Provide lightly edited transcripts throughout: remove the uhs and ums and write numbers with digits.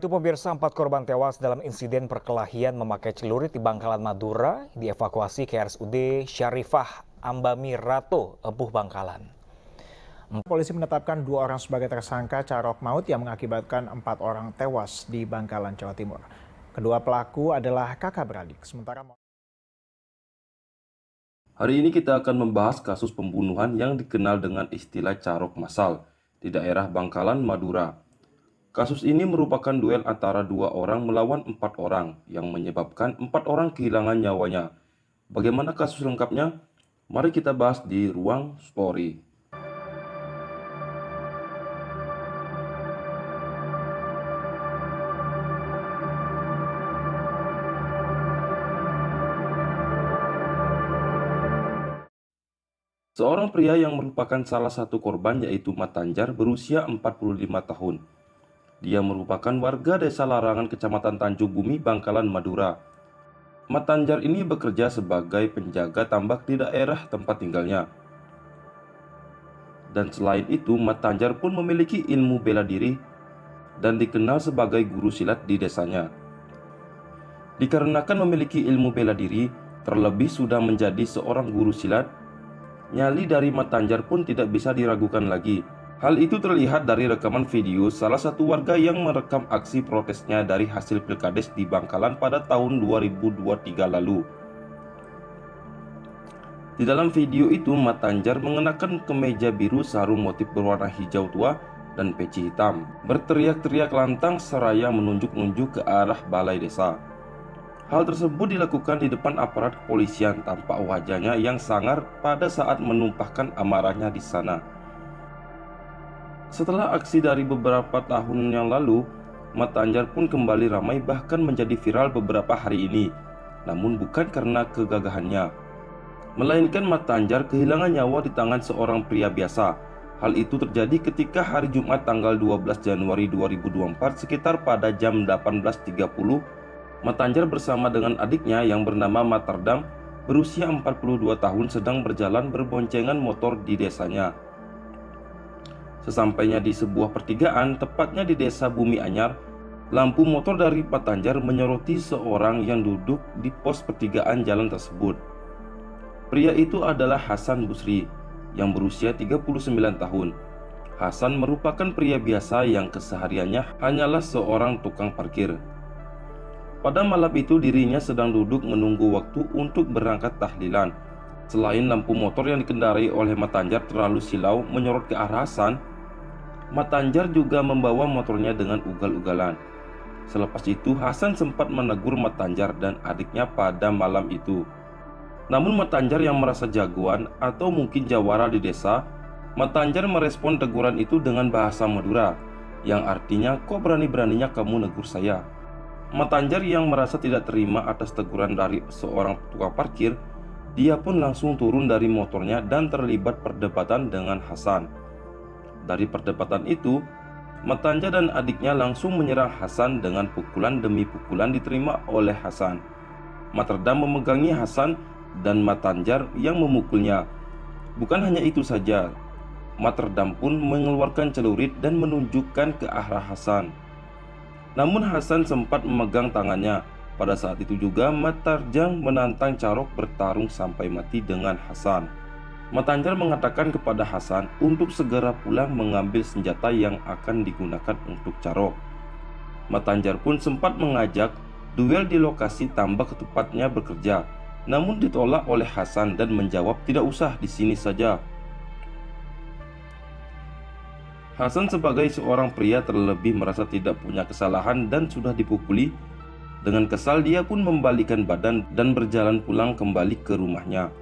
Itu pemirsa, 4 korban tewas dalam insiden perkelahian memakai celurit di Bangkalan Madura dievakuasi ke RSUD Syarifah Ambamirato, Ebuh Bangkalan. Polisi menetapkan 2 orang sebagai tersangka carok maut yang mengakibatkan 4 orang tewas di Bangkalan, Jawa Timur. Kedua pelaku adalah kakak beradik. Hari ini kita akan membahas kasus pembunuhan yang dikenal dengan istilah carok massal di daerah Bangkalan, Madura. Kasus ini merupakan duel antara 2 orang melawan 4 orang yang menyebabkan 4 orang kehilangan nyawanya. Bagaimana kasus lengkapnya? Mari kita bahas di Ruang Story. Seorang pria yang merupakan salah satu korban yaitu Mat Tanjar berusia 45 tahun. Dia merupakan warga desa Larangan, Kecamatan Tanjung Bumi, Bangkalan, Madura. Mat Tanjar ini bekerja sebagai penjaga tambak di daerah tempat tinggalnya. Dan selain itu, Mat Tanjar pun memiliki ilmu bela diri dan dikenal sebagai guru silat di desanya. Dikarenakan memiliki ilmu bela diri, terlebih sudah menjadi seorang guru silat, nyali dari Mat Tanjar pun tidak bisa diragukan lagi. Hal itu terlihat dari rekaman video salah satu warga yang merekam aksi protesnya dari hasil pilkades di Bangkalan pada tahun 2023 lalu. Di dalam video itu, Mat Tanjar mengenakan kemeja biru sarung motif berwarna hijau tua dan peci hitam, berteriak-teriak lantang seraya menunjuk-nunjuk ke arah balai desa. Hal tersebut dilakukan di depan aparat kepolisian, tampak wajahnya yang sangar pada saat menumpahkan amarahnya di sana. Setelah aksi dari beberapa tahun yang lalu, Mat Tanjar pun kembali ramai bahkan menjadi viral beberapa hari ini. Namun bukan karena kegagahannya, melainkan Mat Tanjar kehilangan nyawa di tangan seorang pria biasa. Hal itu terjadi ketika hari Jumat tanggal 12 Januari 2024 sekitar pada jam 18.30. Mat Tanjar bersama dengan adiknya yang bernama Mat Tardam berusia 42 tahun sedang berjalan berboncengan motor di desanya. Sesampainya di sebuah pertigaan, tepatnya di desa Bumi Anyar, lampu motor dari Mat Tanjar menyoroti seorang yang duduk di pos pertigaan jalan tersebut. Pria itu adalah Hasan Busri yang berusia 39 tahun. Hasan merupakan pria biasa yang kesehariannya hanyalah seorang tukang parkir. Pada malam itu dirinya sedang duduk menunggu waktu untuk berangkat tahlilan. Selain lampu motor yang dikendarai oleh Mat Tanjar terlalu silau menyorot ke arah Hasan, Mat Tanjar juga membawa motornya dengan ugal-ugalan. Selepas itu Hasan sempat menegur Mat Tanjar dan adiknya pada malam itu. Namun Mat Tanjar yang merasa jagoan atau mungkin jawara di desa, Mat Tanjar merespon teguran itu dengan bahasa Madura, yang artinya, "Kok berani-beraninya kamu negur saya?" Mat Tanjar yang merasa tidak terima atas teguran dari seorang tukang parkir, dia pun langsung turun dari motornya dan terlibat perdebatan dengan Hasan. Dari perdebatan itu, Mat Tanjar dan adiknya langsung menyerang Hasan dengan pukulan demi pukulan diterima oleh Hasan. Mat Tardam memegangi Hasan dan Mat Tanjar yang memukulnya. Bukan hanya itu saja, Mat Tardam pun mengeluarkan celurit dan menunjukkan ke arah Hasan. Namun Hasan sempat memegang tangannya. Pada saat itu juga Mat Tardam menantang carok bertarung sampai mati dengan Hasan. Mat Tanjar mengatakan kepada Hasan untuk segera pulang mengambil senjata yang akan digunakan untuk carok. Mat Tanjar pun sempat mengajak duel di lokasi tambak tempatnya bekerja, namun ditolak oleh Hasan dan menjawab tidak usah, di sini saja. Hasan sebagai seorang pria terlebih merasa tidak punya kesalahan dan sudah dipukuli. Dengan kesal dia pun membalikkan badan dan berjalan pulang kembali ke rumahnya.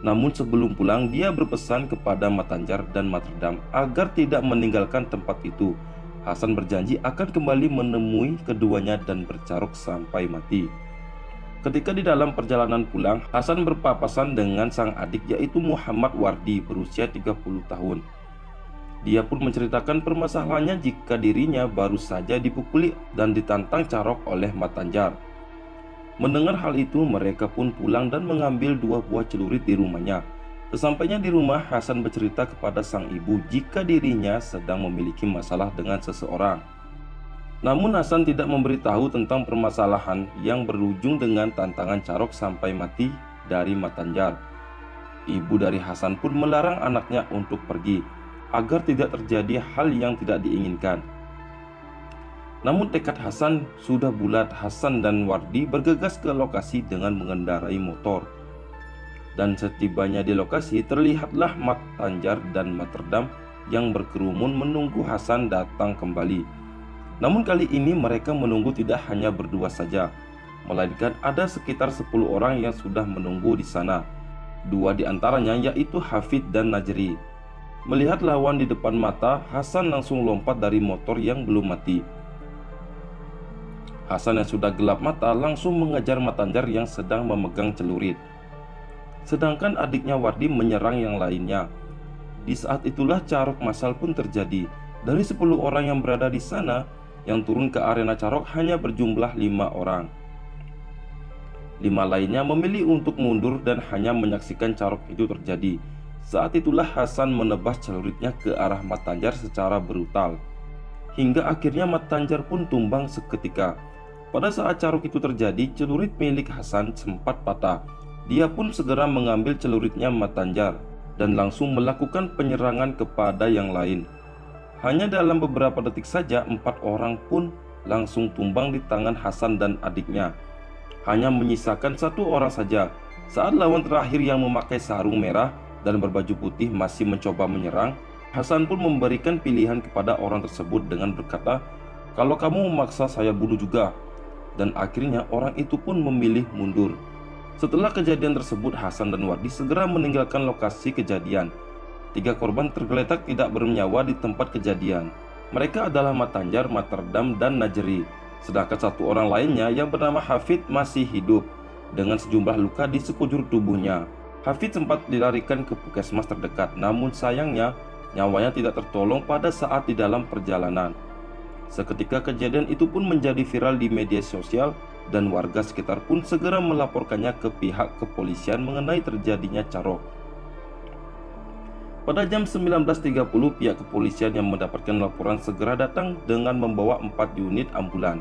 Namun sebelum pulang dia berpesan kepada Mat Tanjar dan Mat Tardam agar tidak meninggalkan tempat itu. Hasan berjanji akan kembali menemui keduanya dan bercarok sampai mati. Ketika di dalam perjalanan pulang, Hasan berpapasan dengan sang adik yaitu Muhammad Wardi berusia 30 tahun. Dia pun menceritakan permasalahannya jika dirinya baru saja dipukuli dan ditantang carok oleh Mat Tanjar. Mendengar hal itu, mereka pun pulang dan mengambil 2 buah celurit di rumahnya. Sesampainya di rumah, Hasan bercerita kepada sang ibu jika dirinya sedang memiliki masalah dengan seseorang. Namun Hasan tidak memberitahu tentang permasalahan yang berujung dengan tantangan Carok sampai mati dari Matanjar. Ibu dari Hasan pun melarang anaknya untuk pergi agar tidak terjadi hal yang tidak diinginkan. Namun tekad Hasan sudah bulat. Hasan dan Wardi bergegas ke lokasi dengan mengendarai motor. Dan setibanya di lokasi, terlihatlah Matanjar dan Materdam yang berkerumun menunggu Hasan datang kembali. Namun kali ini mereka menunggu tidak hanya berdua saja, melainkan ada sekitar 10 orang yang sudah menunggu di sana. 2 di antaranya yaitu Hafid dan Najri. Melihat lawan di depan mata, Hasan langsung lompat dari motor yang belum mati. Hasan yang sudah gelap mata langsung mengejar Matanjar yang sedang memegang celurit. Sedangkan adiknya Wardi menyerang yang lainnya. Di saat itulah Carok massal pun terjadi. Dari 10 orang yang berada di sana, yang turun ke arena Carok hanya berjumlah 5 orang. 5 lainnya memilih untuk mundur dan hanya menyaksikan Carok itu terjadi. Saat itulah Hasan menebas celuritnya ke arah Matanjar secara brutal, hingga akhirnya Matanjar pun tumbang seketika. Pada saat Carok itu terjadi, celurit milik Hasan sempat patah. Dia pun segera mengambil celuritnya Matanjar dan langsung melakukan penyerangan kepada yang lain. Hanya dalam beberapa detik saja 4 orang pun langsung tumbang di tangan Hasan dan adiknya. Hanya menyisakan 1 orang saja. Saat lawan terakhir yang memakai sarung merah dan berbaju putih masih mencoba menyerang, Hasan pun memberikan pilihan kepada orang tersebut dengan berkata, "Kalau kamu memaksa saya bunuh juga." Dan akhirnya orang itu pun memilih mundur. Setelah kejadian tersebut, Hasan dan Wardi segera meninggalkan lokasi kejadian. 3 korban tergeletak tidak bernyawa di tempat kejadian. Mereka adalah Matanjar, Materdam, dan Najri. Sedangkan 1 orang lainnya yang bernama Hafid masih hidup dengan sejumlah luka di sekujur tubuhnya. Hafid sempat dilarikan ke puskesmas terdekat, namun sayangnya nyawanya tidak tertolong pada saat di dalam perjalanan. Seketika kejadian itu pun menjadi viral di media sosial dan warga sekitar pun segera melaporkannya ke pihak kepolisian mengenai terjadinya Carok. Pada jam 19.30, pihak kepolisian yang mendapatkan laporan segera datang dengan membawa 4 unit ambulan.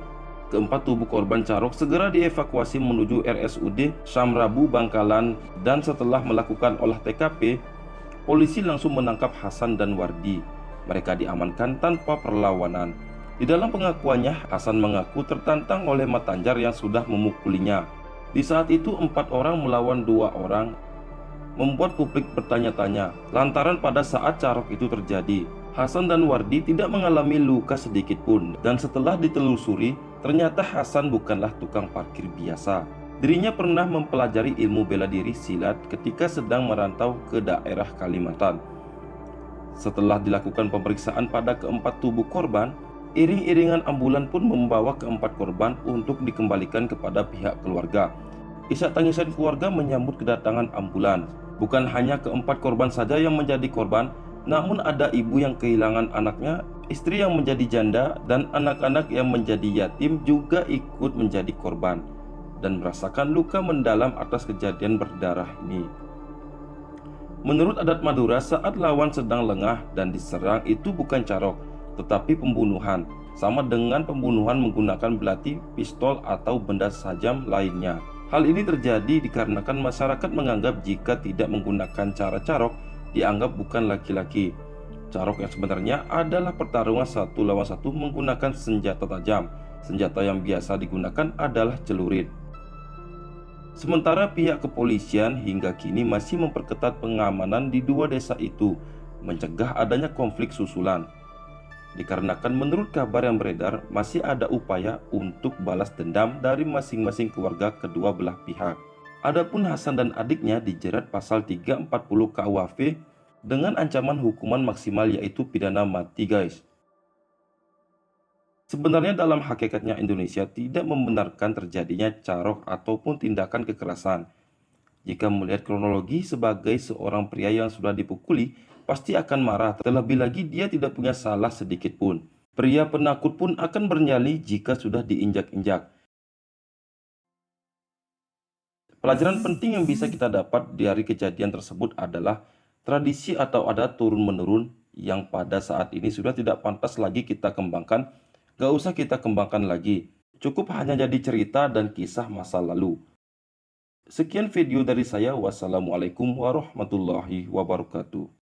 Keempat tubuh korban Carok segera dievakuasi menuju RSUD Samrabu Bangkalan, dan setelah melakukan olah TKP, polisi langsung menangkap Hasan dan Wardi. Mereka diamankan tanpa perlawanan. Di dalam pengakuannya, Hasan mengaku tertantang oleh Matanjar yang sudah memukulinya. Di saat itu 4 orang melawan 2 orang, membuat publik bertanya-tanya lantaran pada saat Carok itu terjadi, Hasan dan Wardi tidak mengalami luka sedikit pun. Dan setelah ditelusuri, ternyata Hasan bukanlah tukang parkir biasa. Dirinya pernah mempelajari ilmu bela diri silat ketika sedang merantau ke daerah Kalimantan. Setelah dilakukan pemeriksaan pada keempat tubuh korban, iring-iringan ambulan pun membawa keempat korban untuk dikembalikan kepada pihak keluarga. Isak tangisan keluarga menyambut kedatangan ambulan. Bukan hanya keempat korban saja yang menjadi korban, namun ada ibu yang kehilangan anaknya, istri yang menjadi janda, dan anak-anak yang menjadi yatim juga ikut menjadi korban dan merasakan luka mendalam atas kejadian berdarah ini. Menurut adat Madura, saat lawan sedang lengah dan diserang, itu bukan carok, tetapi pembunuhan, sama dengan pembunuhan menggunakan belati, pistol, atau benda tajam lainnya. Hal ini terjadi dikarenakan masyarakat menganggap jika tidak menggunakan cara carok, dianggap bukan laki-laki. Carok yang sebenarnya adalah pertarungan 1 lawan 1 menggunakan senjata tajam. Senjata yang biasa digunakan adalah celurit. Sementara pihak kepolisian hingga kini masih memperketat pengamanan di 2 desa itu, mencegah adanya konflik susulan. Dikarenakan menurut kabar yang beredar, masih ada upaya untuk balas dendam dari masing-masing keluarga kedua belah pihak. Adapun Hasan dan adiknya dijerat pasal 340 KUHP dengan ancaman hukuman maksimal yaitu pidana mati, guys. Sebenarnya dalam hakikatnya Indonesia tidak membenarkan terjadinya carok ataupun tindakan kekerasan. Jika melihat kronologi, sebagai seorang pria yang sudah dipukuli, pasti akan marah, terlebih lagi dia tidak punya salah sedikit pun. Pria penakut pun akan bernyali jika sudah diinjak-injak. Pelajaran penting yang bisa kita dapat dari kejadian tersebut adalah tradisi atau adat turun-menurun yang pada saat ini sudah tidak pantas lagi kita kembangkan gak usah kita kembangkan lagi. Cukup hanya jadi cerita dan kisah masa lalu. Sekian video dari saya. Wassalamualaikum warahmatullahi wabarakatuh.